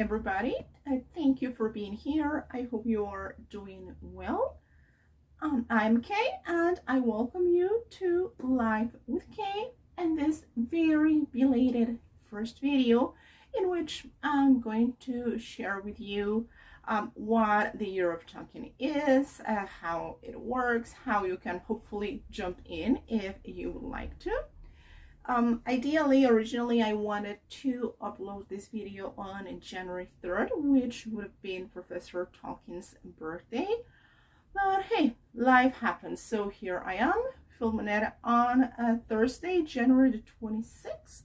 everybody. Thank you for being here. I hope you are doing well. I'm Kay and I welcome you to Live with Kay and this very belated first video in which I'm going to share with you what the Year of Tolkien is, how it works, how you can hopefully jump in if you would like to. Ideally, originally I wanted to upload this video on January 3rd, which would have been Professor Tolkien's birthday. But hey, life happens. So here I am, filming it on Thursday, January the 26th,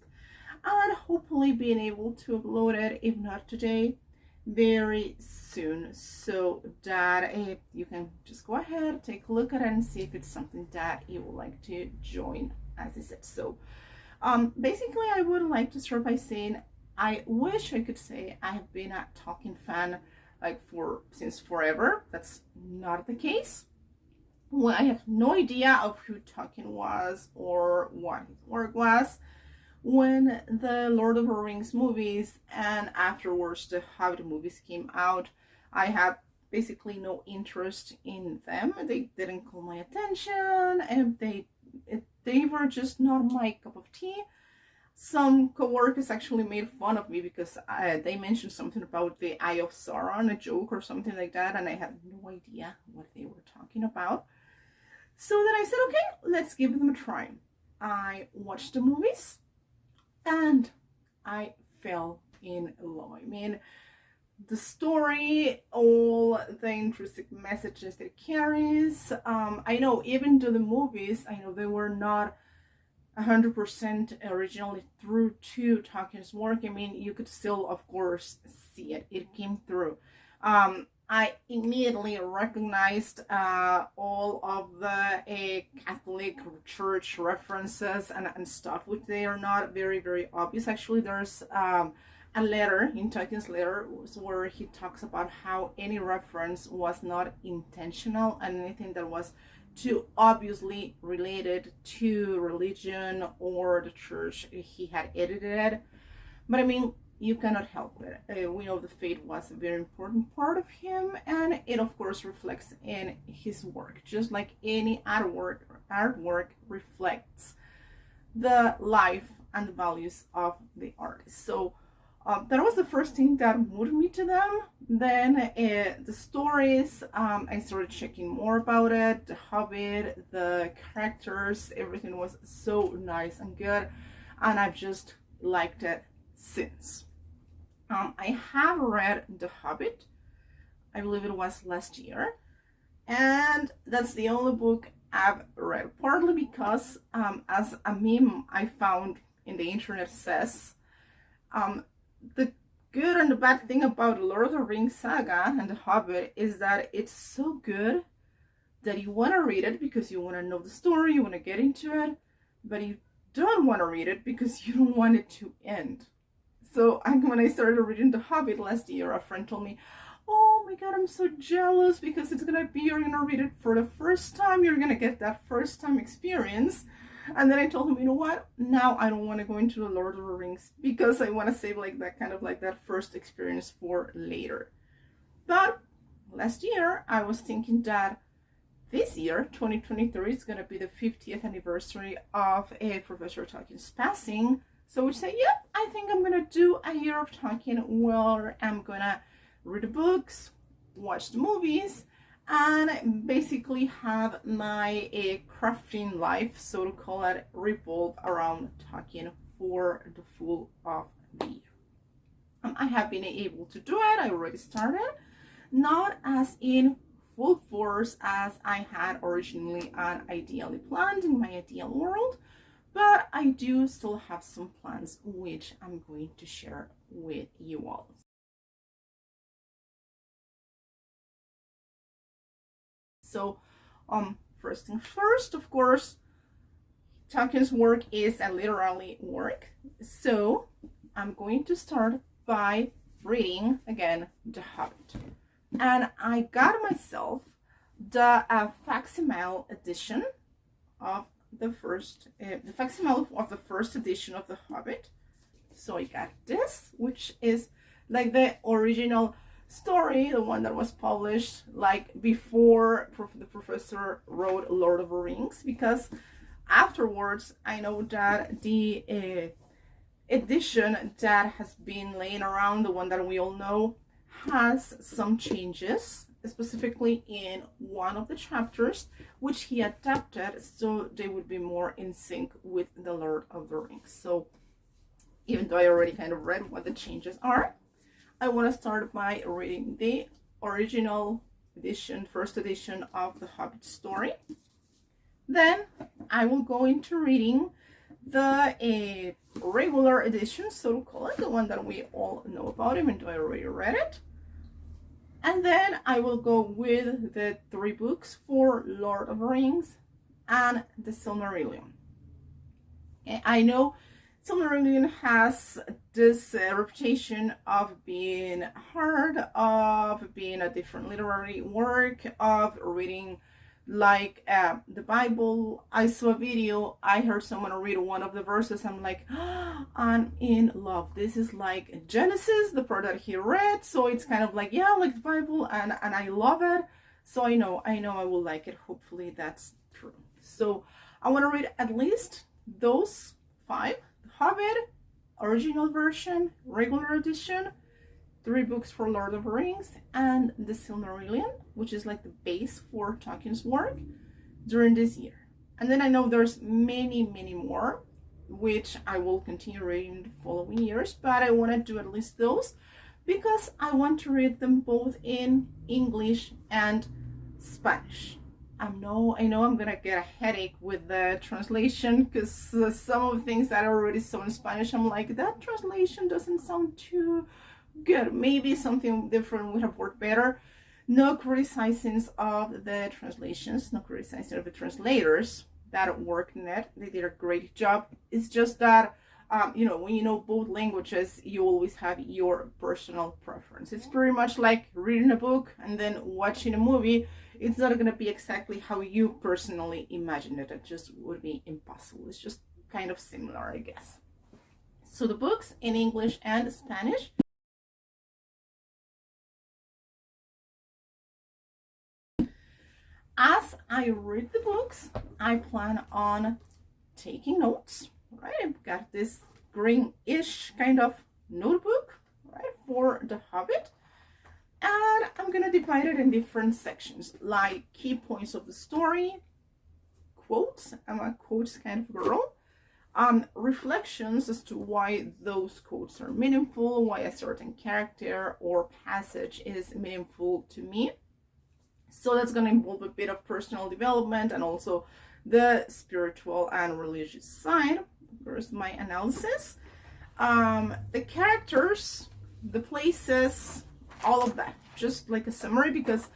and hopefully being able to upload it, if not today, very soon, so that you can just go ahead, take a look at it and see if it's something that you would like to join, as I said. So basically, I would like to start by saying I wish I could say I have been a Tolkien fan since forever. That's not the case. Well, I have no idea of who Tolkien was or what his work was when the Lord of the Rings movies and afterwards the Hobbit movies came out. I had basically no interest in them. They didn't call my attention, and they were just not my cup of tea. Some co-workers actually made fun of me because they mentioned something about the Eye of Sauron, a joke or something like that, and I had no idea what they were talking about. So then I said, okay, let's give them a try. I watched the movies and I fell in love. I mean, the story, all the intrinsic messages that it carries. I know even to the movies, I know they were not 100% originally through to Tolkien's work. I mean, you could still, of course, see it. It came through. I immediately recognized all of the Catholic Church references and stuff, which they are not very, very obvious. Actually, there's a letter in Tolkien's letter where he talks about how any reference was not intentional and anything that was too obviously related to religion or the church, he had edited. But I mean, you cannot help it. We know the fate was a very important part of him, and it of course reflects in his work, just like any artwork reflects the life and the values of the artist. So that was the first thing that moved me to them. Then the stories, I started checking more about it, the Hobbit, the characters, everything was so nice and good, and I've just liked it since. I have read The Hobbit, I believe it was last year, and that's the only book I've read, partly because as a meme I found in the internet says, the good and the bad thing about the Lord of the Rings saga and The Hobbit is that it's so good that you want to read it because you want to know the story, you want to get into it, but you don't want to read it because you don't want it to end. So when I started reading The Hobbit last year, a friend told me, oh my god, I'm so jealous because it's gonna be, you're gonna read it for the first time, you're gonna get that first time experience. And then I told him, you know what, now I don't want to go into the Lord of the Rings because I want to save that first experience for later. But last year I was thinking that this year, 2023, is going to be the 50th anniversary of Professor Tolkien's passing. So we say, yeah, I think I'm going to do a Year of Tolkien where I'm going to read the books, watch the movies, and basically have my crafting life, so to call it, revolve around Tolkien for the full of the year. I have been able to do it. I already started, not as in full force as I had originally and ideally planned in my ideal world, but I do still have some plans which I'm going to share with you all. So first thing first, of course, Tolkien's work is a literary work. So I'm going to start by reading again The Hobbit. And I got myself the facsimile edition of the first edition of The Hobbit. So I got this, which is like the original story, the one that was published like before the professor wrote Lord of the Rings, because afterwards I know that the edition that has been laying around, the one that we all know, has some changes, specifically in one of the chapters, which he adapted so they would be more in sync with the Lord of the Rings. So even though I already kind of read what the changes are, I want to start by reading the original edition, first edition of the Hobbit story. Then I will go into reading the regular edition, so to call it, the one that we all know about, even though I already read it. And then I will go with the 3 books for Lord of the Rings and the Silmarillion. Okay, I know Silmarillion has this reputation of being hard, of being a different literary work, of reading like the Bible. I saw a video, I heard someone read one of the verses, I'm like, oh, I'm in love. This is like Genesis, the part that he read, so it's kind of like, yeah, like the Bible, and I love it. So I know I will like it. Hopefully that's true. So I want to read at least those 5: the Hobbit, original version, regular edition, 3 books for Lord of the Rings, and the Silmarillion, which is like the base for Tolkien's work, during this year. And then I know there's many more, which I will continue reading in the following years, but I want to do at least those because I want to read them both in English and Spanish. I know I'm gonna get a headache with the translation, because some of the things that I already saw in Spanish, I'm like, that translation doesn't sound too good. Maybe something different would have worked better. No criticizing of the translations, no criticizing of the translators that worked in it. They did a great job. It's just that when you know both languages, you always have your personal preference. It's pretty much like reading a book and then watching a movie. It's not going to be exactly how you personally imagine it. It just would be impossible. It's just kind of similar, I guess. So the books in English and Spanish. As I read the books, I plan on taking notes, right? I've got this greenish kind of notebook, right, for the Hobbit. And I'm going to divide it in different sections, like key points of the story, quotes. I'm a quotes kind of girl. Reflections as to why those quotes are meaningful, why a certain character or passage is meaningful to me. So that's going to involve a bit of personal development and also the spiritual and religious side. There's my analysis. The characters, the places, all of that. Just like a summary, because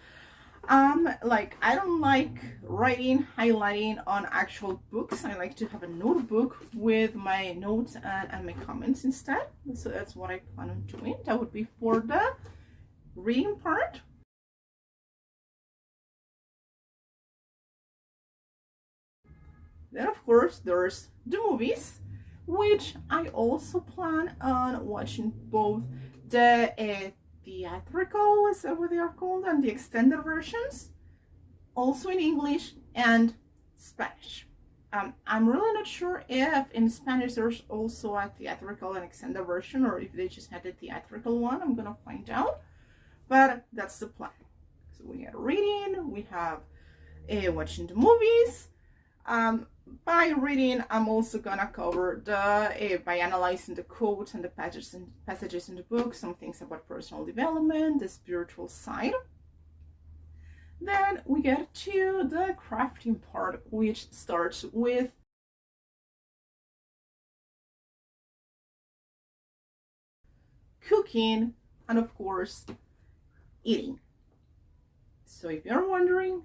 I don't like writing, highlighting on actual books. I like to have a notebook with my notes and my comments instead. So that's what I plan on doing. That would be for the reading part. Then, of course, there's the movies, which I also plan on watching both the theatrical, is that what they are called, and the extended versions, also in English and Spanish. I'm really not sure if in Spanish there's also a theatrical and extended version, or if they just had the theatrical one. I'm gonna find out, but that's the plan. So we have reading, we have watching the movies. By reading, I'm also gonna cover by analyzing the quotes and the passages in the book, some things about personal development, the spiritual side. Then we get to the crafting part, which starts with cooking and, of course, eating. So if you're wondering,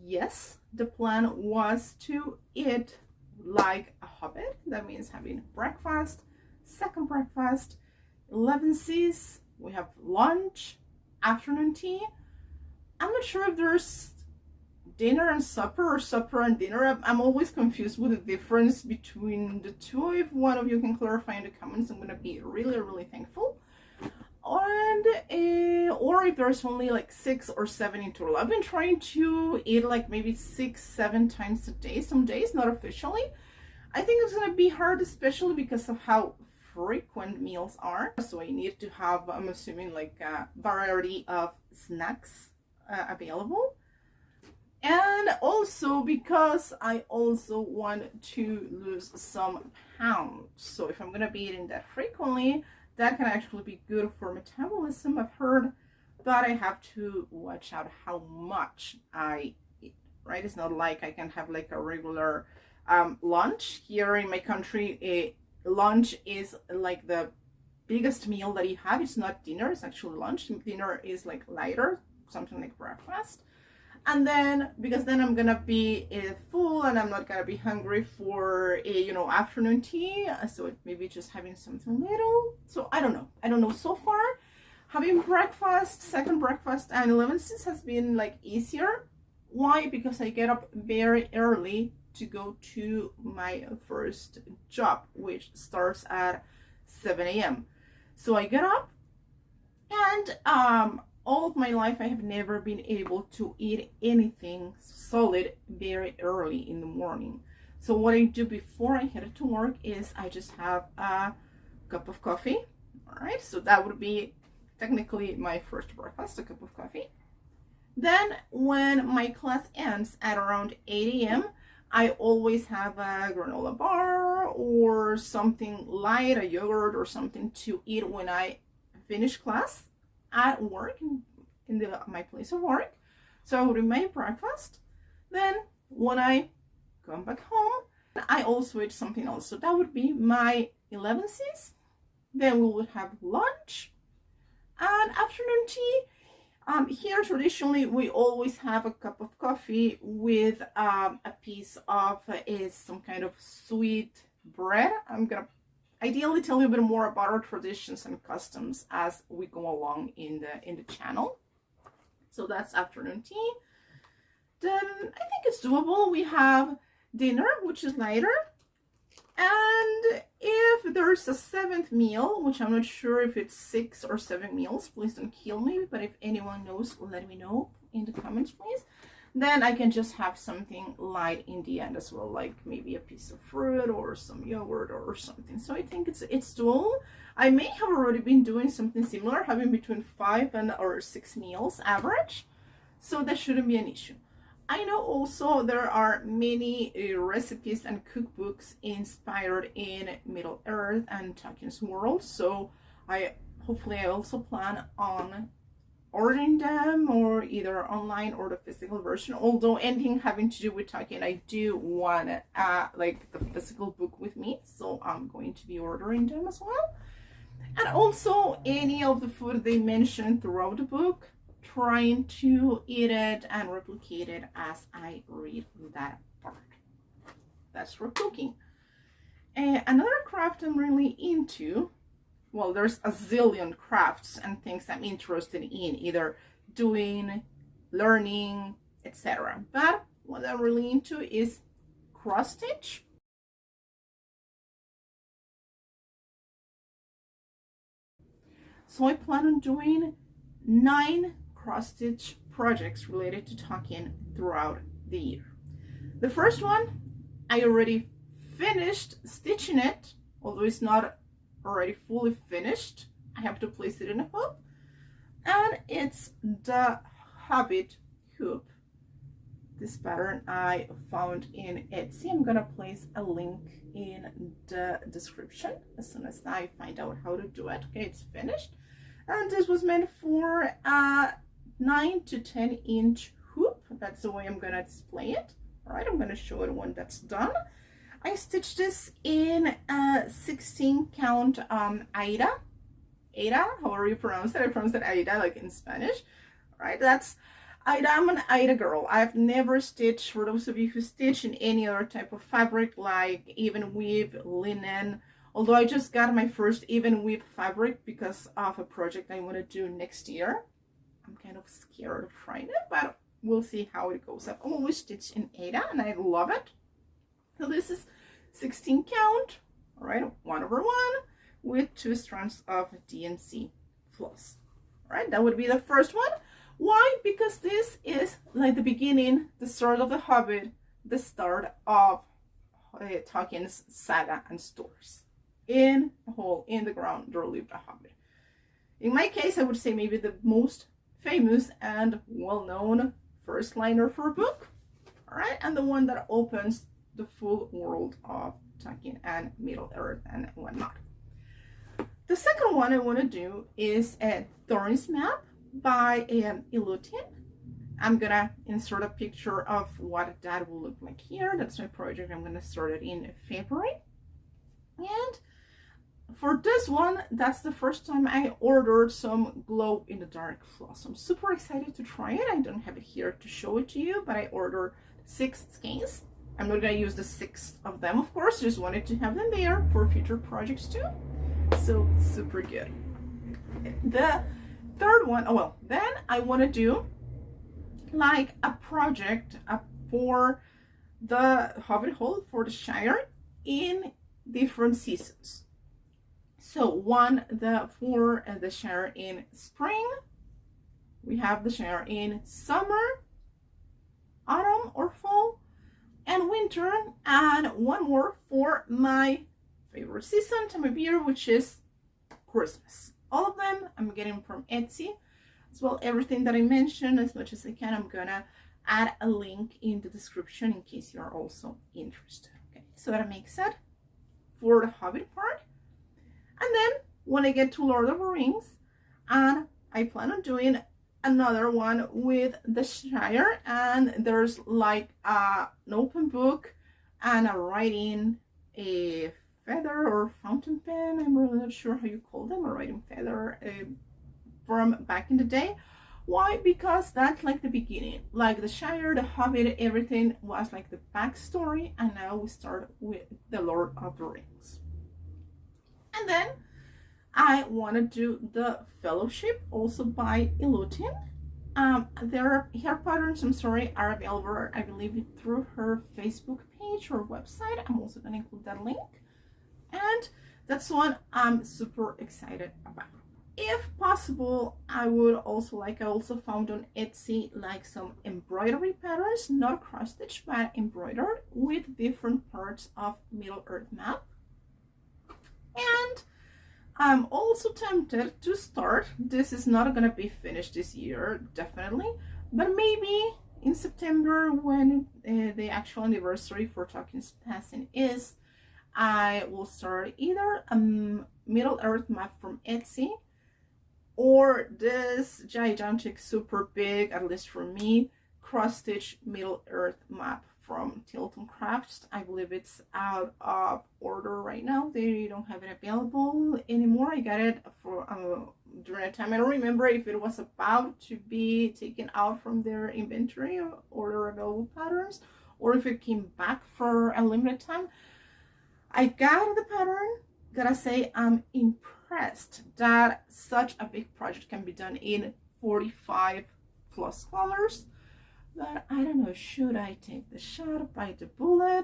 yes, the plan was to eat like a hobbit. That means having breakfast, second breakfast, 11 C's, we have lunch, afternoon tea. I'm not sure if there's dinner and supper or supper and dinner. I'm always confused with the difference between the two. If one of you can clarify in the comments, I'm going to be really thankful. or if there's only like 6 or 7 in total. I've been trying to eat like maybe 6-7 times a day, some days, not officially. I think it's gonna be hard, especially because of how frequent meals are. So I need to have, I'm assuming, like a variety of snacks available. And also because I also want to lose some pounds. So if I'm gonna be eating that frequently, that can actually be good for metabolism, I've heard, but I have to watch out how much I eat, right? It's not like I can have like a regular lunch. Here in my country, lunch is like the biggest meal that you have. It's not dinner, it's actually lunch. Dinner is like lighter, something like breakfast. And then, because then I'm gonna be full and I'm not gonna be hungry for a, you know, afternoon tea. So maybe just having something little. So I don't know. So far, having breakfast, second breakfast, and 11:06 has been like easier. Why? Because I get up very early to go to my first job, which starts at 7 a.m. So I get up, and all of my life I have never been able to eat anything solid very early in the morning. So what I do before I head to work is I just have a cup of coffee. All right, so that would be technically my first breakfast, a cup of coffee. Then when my class ends at around 8 a.m., I always have a granola bar or something light, a yogurt or something to eat when I finish class at work, in my place of work. So I would eat my breakfast. Then when I come back home, I also eat something else. So that would be my 11:06. Then we would have lunch and afternoon tea. Here traditionally we always have a cup of coffee with a piece of some kind of sweet bread. I'm gonna ideally tell you a bit more about our traditions and customs as we go along in the channel. So that's afternoon tea. Then I think it's doable. We have dinner, which is lighter. And if there's a 7th meal, which I'm not sure if it's 6 or 7 meals, please don't kill me, but if anyone knows, let me know in the comments, please. Then I can just have something light in the end as well, like maybe a piece of fruit or some yogurt or something. So I think it's doable. I may have already been doing something similar, having between 5 or 6 meals average. So that shouldn't be an issue. I know also there are many recipes and cookbooks inspired in Middle Earth and Tolkien's world. So hopefully I also plan on ordering them, or either online or the physical version. Although anything having to do with Tolkien, I do want like the physical book with me, so I'm going to be ordering them as well. And also any of the food they mentioned throughout the book, trying to eat it and replicate it as I read that part. That's for cooking. Another craft I'm really into, well, there's a zillion crafts and things I'm interested in, either doing, learning, etc. But what I'm really into is cross stitch. So I plan on doing 9 cross stitch projects related to Tolkien throughout the year. The first one, I already finished stitching it, although it's not already fully finished. I have to place it in a hoop, and it's the Hobbit hoop. This pattern I found in Etsy. I'm gonna place a link in the description as soon as I find out how to do it. Okay, it's finished, and this was meant for a 9 to 10 inch hoop. That's the way I'm gonna display it. All right, I'm gonna show it when that's done. I stitched this in a 16 count Aida, however you pronounce it. I pronounce it Aida, like in Spanish. All right, that's Aida. I'm an Aida girl. I've never stitched, for those of you who stitch in any other type of fabric, like even weave, linen, although I just got my first even weave fabric because of a project I want to do next year. I'm kind of scared of trying it, but we'll see how it goes. I've always stitched in Aida and I love it. So this is 16 count, all right, 1/1 with 2 strands of DMC floss. All right, that would be the first one. Why? Because this is like the beginning, the start of the Hobbit, the start of Tolkien's saga and stories. In a hole in the ground, there lived a Hobbit. In my case, I would say maybe the most famous and well-known first liner for a book. All right, and the one that opens the full world of Tolkien and Middle Earth and whatnot. The second one I want to do is a Thorin's map by Ilutien. I'm gonna insert a picture of what that will look like here. That's my project. I'm gonna start it in February. And for this one, that's the first time I ordered some glow-in-the-dark floss. I'm super excited to try it. I don't have it here to show it to you, but I ordered 6 skeins. I'm not gonna use the 6 of them, of course. Just wanted to have them there for future projects too. So super good. The third one, then I want to do like a project for the Hobbit Hole for the Shire in different seasons. So one for the Shire in spring, we have the Shire in summer, autumn or fall, and winter, and one more for my favorite season, time of year, which is Christmas. All of them I'm getting from Etsy as well. Everything that I mentioned, as much as I can, I'm gonna add a link in the description in case you are also interested. Okay, so that makes it for the Hobbit part. And then when I get to Lord of the Rings, and I plan on doing another one with the Shire, and there's like an open book and a writing, a feather or fountain pen, I'm really not sure how you call them, a writing feather from back in the day. Why? Because that's like the beginning, like the Shire, the Hobbit, everything was like the backstory, and now we start with the Lord of the Rings. And then I want to do the Fellowship, also by Ilutien. Her patterns, are available, I believe, through her Facebook page or website. I'm also going to include that link. And that's one I'm super excited about. If possible, I would also like, I also found on Etsy like some embroidery patterns, not cross stitch, but embroidered with different parts of Middle Earth map. And I'm also tempted to start, this is not going to be finished this year, definitely, but maybe in September, when the actual anniversary for Tolkien's passing is, I will start either a Middle Earth map from Etsy, or this gigantic, super big, at least for me, cross-stitch Middle Earth map from Tilton Crafts. I believe it's out of order right now. They don't have it available anymore. I got it for during a time. I don't remember if it was about to be taken out from their inventory or their available patterns, or if it came back for a limited time. I got the pattern. Gotta say, I'm impressed that such a big project can be done in 45 plus colors. But I don't know, should I take the shot, bite the bullet?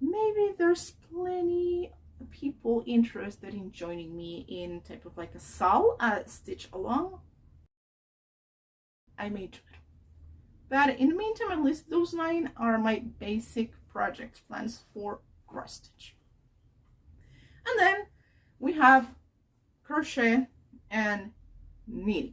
Maybe there's plenty of people interested in joining me in type of like a stitch along. I may try. But in the meantime, at least those 9 are my basic project plans for cross stitch. And then we have crochet and knitting.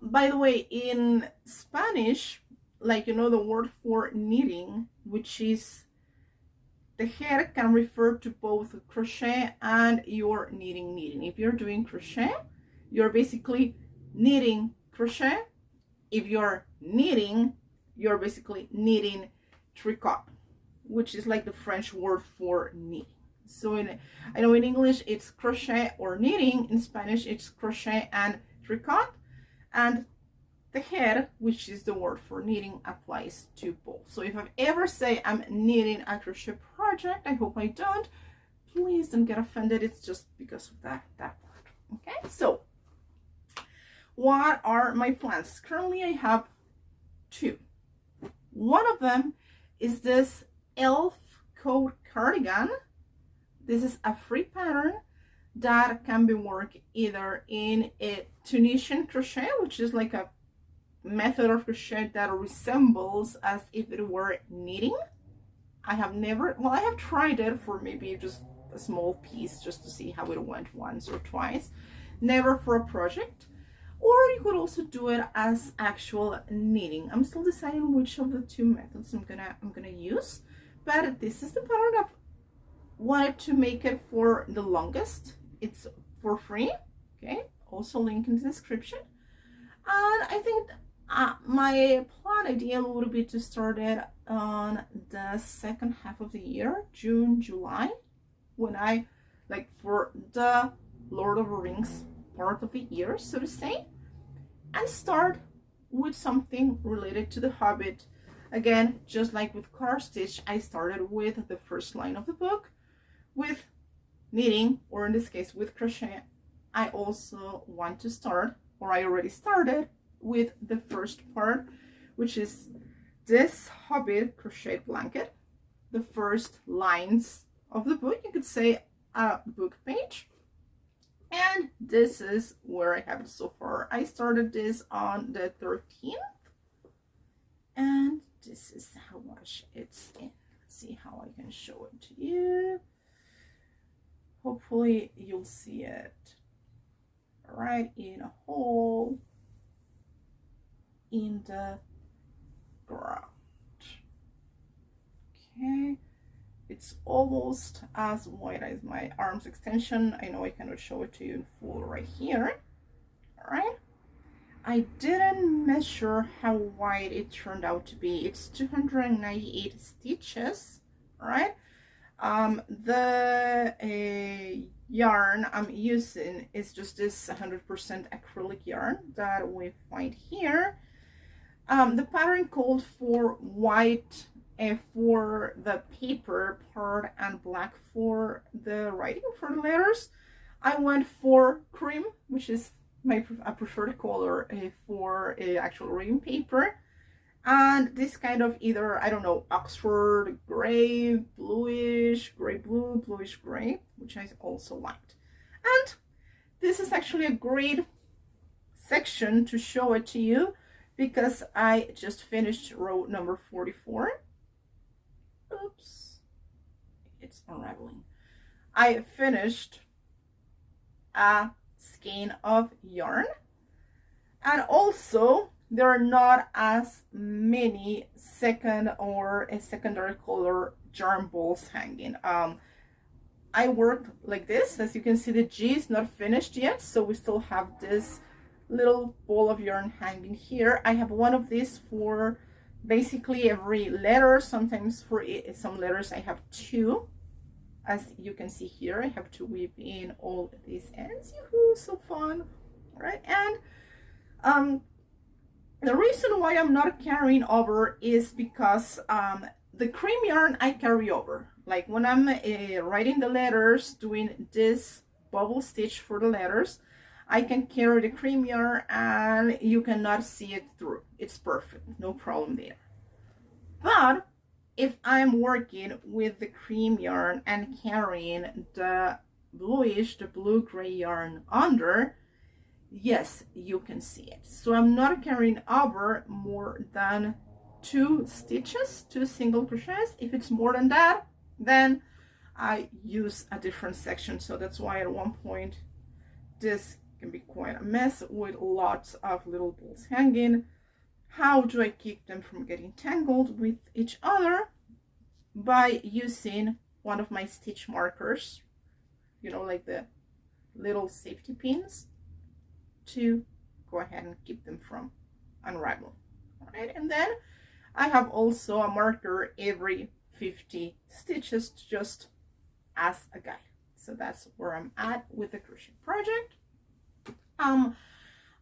By the way, in Spanish, like, you know, the word for knitting, which is the head, can refer to both crochet and your knitting. If you're doing crochet, you're basically knitting crochet. If you're knitting, you're basically knitting tricot, which is like the French word for knitting. So I know in English it's crochet or knitting. In Spanish it's crochet and tricot. And the head, which is the word for knitting, applies to both. So if I ever say I'm knitting a crochet project, I hope I don't. Please don't get offended. It's just because of that part. Okay, so what are my plans? Currently I have 2. One of them is this elf coat cardigan. This is a free pattern that can be worked either in a Tunisian crochet, which is like a method of crochet that resembles as if it were knitting. I have tried it for maybe just a small piece just to see how it went once or twice, never for a project. Or you could also do it as actual knitting. I'm still deciding which of the two methods I'm gonna use, but this is the pattern I've wanted to make it for the longest. It's for free, okay? Also link in the description. And I think my plan ideal would be to start it on the second half of the year, June, July, when I, like, for the Lord of the Rings part of the year, so to say, and start with something related to the Hobbit. Again, just like with cross stitch, I started with the first line of the book with knitting, or in this case with crochet. I also want to start, or I already started, with the first part, which is this Hobbit crochet blanket, the first lines of the book, you could say a book page. And this is where I have it so far. I started this on the 13th, and this is how much it's in. Let's see how I can show it to you. Hopefully you'll see it right in a hole in the ground. Okay, it's almost as wide as my arm's extension. I know I cannot show it to you in full right here. All right, I didn't measure how wide it turned out to be. It's 298 stitches. All right, the yarn I'm using is just this 100% acrylic yarn that we find here. The pattern called for white for the paper part and black for the writing, for the letters. I went for cream, which is my preferred color for actual writing paper, and this kind of either, I don't know, Oxford gray, bluish, gray blue, bluish gray, which I also liked. And this is actually a great section to show it to you, because I just finished row number 44. Oops, it's unraveling. I finished a skein of yarn, and also there are not as many second or a secondary color yarn balls hanging. I worked like this. As you can see, the G is not finished yet, so we still have this little ball of yarn hanging here. I have one of these for basically every letter. Sometimes for some letters I have two. As you can see here, I have to weave in all these ends. Yoo-hoo, so fun, right? And the reason why I'm not carrying over is because the cream yarn I carry over. Like when I'm writing the letters, doing this bubble stitch for the letters, I can carry the cream yarn and you cannot see it through. It's perfect, no problem there. But if I'm working with the cream yarn and carrying the bluish, the blue-gray yarn under, yes, you can see it. So I'm not carrying over more than 2 stitches, 2 single crochets. If it's more than that, then I use a different section. So that's why at one point this can be quite a mess with lots of little balls hanging. How do I keep them from getting tangled with each other? By using one of my stitch markers, you know, like the little safety pins, to go ahead and keep them from unraveling. All right, and then I have also a marker every 50 stitches just as a guide. So that's where I'm at with the crochet project.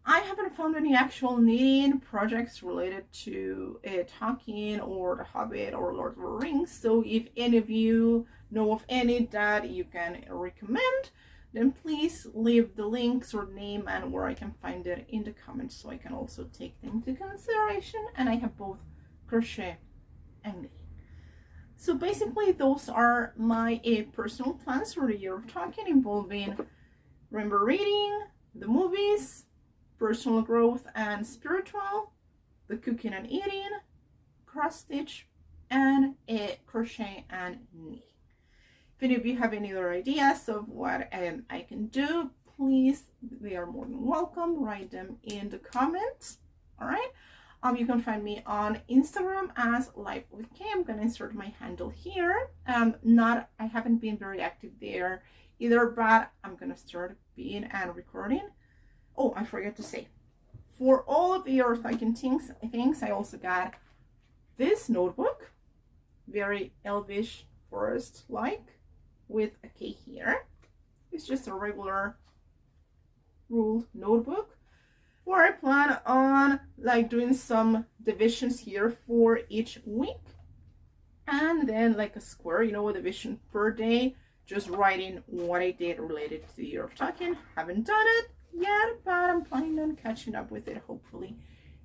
I haven't found any actual knitting projects related to Tolkien or The Hobbit or Lord of the Rings. So if any of you know of any that you can recommend, then please leave the links or name and where I can find it in the comments, so I can also take them into consideration. And I have both crochet and knitting. So basically, those are my personal plans for the Year of Tolkien, involving remember reading, the movies, personal growth and spiritual, the cooking and eating, cross stitch, and crochet and knitting. If any of you have any other ideas of what I can do, please, they are more than welcome. Write them in the comments. All right. You can find me on Instagram as Life with Kay. I'm gonna insert my handle here. I haven't been very active there either, but I'm gonna start being and recording. Oh, I forgot to say, for all of your Tolkien things, I also got this notebook, very elvish forest-like, with a K here. It's just a regular ruled notebook, where I plan on like doing some divisions here for each week, and then like a square, you know, a division per day, just writing what I did related to the Year of Tolkien. Haven't done it yet, but I'm planning on catching up with it hopefully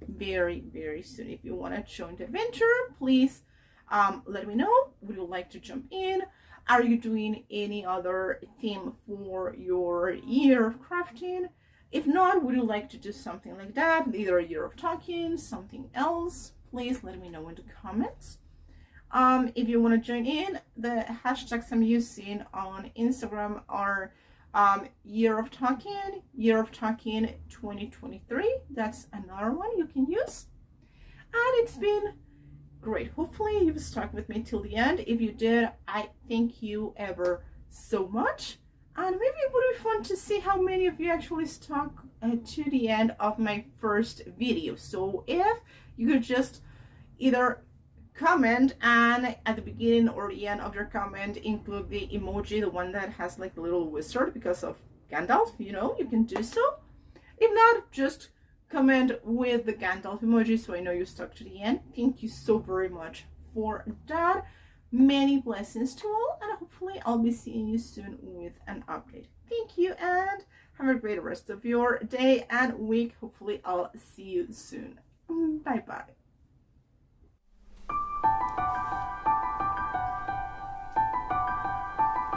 very, very soon. If you want to join the adventure, please let me know. Would you like to jump in? Are you doing any other theme for your Year of Crafting? If not, would you like to do something like that, either a Year of Tolkien, something else? Please let me know in the comments. If you want to join in, the hashtags I'm using on Instagram are Year of Tolkien 2023. That's another one you can use. And it's been great. Hopefully you've stuck with me till the end. If you did, I thank you ever so much. And maybe it would be fun to see how many of you actually stuck to the end of my first video. So if you could just either comment, and at the beginning or the end of your comment include the emoji, the one that has like a little wizard because of Gandalf, you know, you can do so. If not, just comment with the Gandalf emoji so I know you stuck to the end. Thank you so very much for that. Many blessings to all, and hopefully I'll be seeing you soon with an update. Thank you, and have a great rest of your day and week. Hopefully I'll see you soon. Bye bye.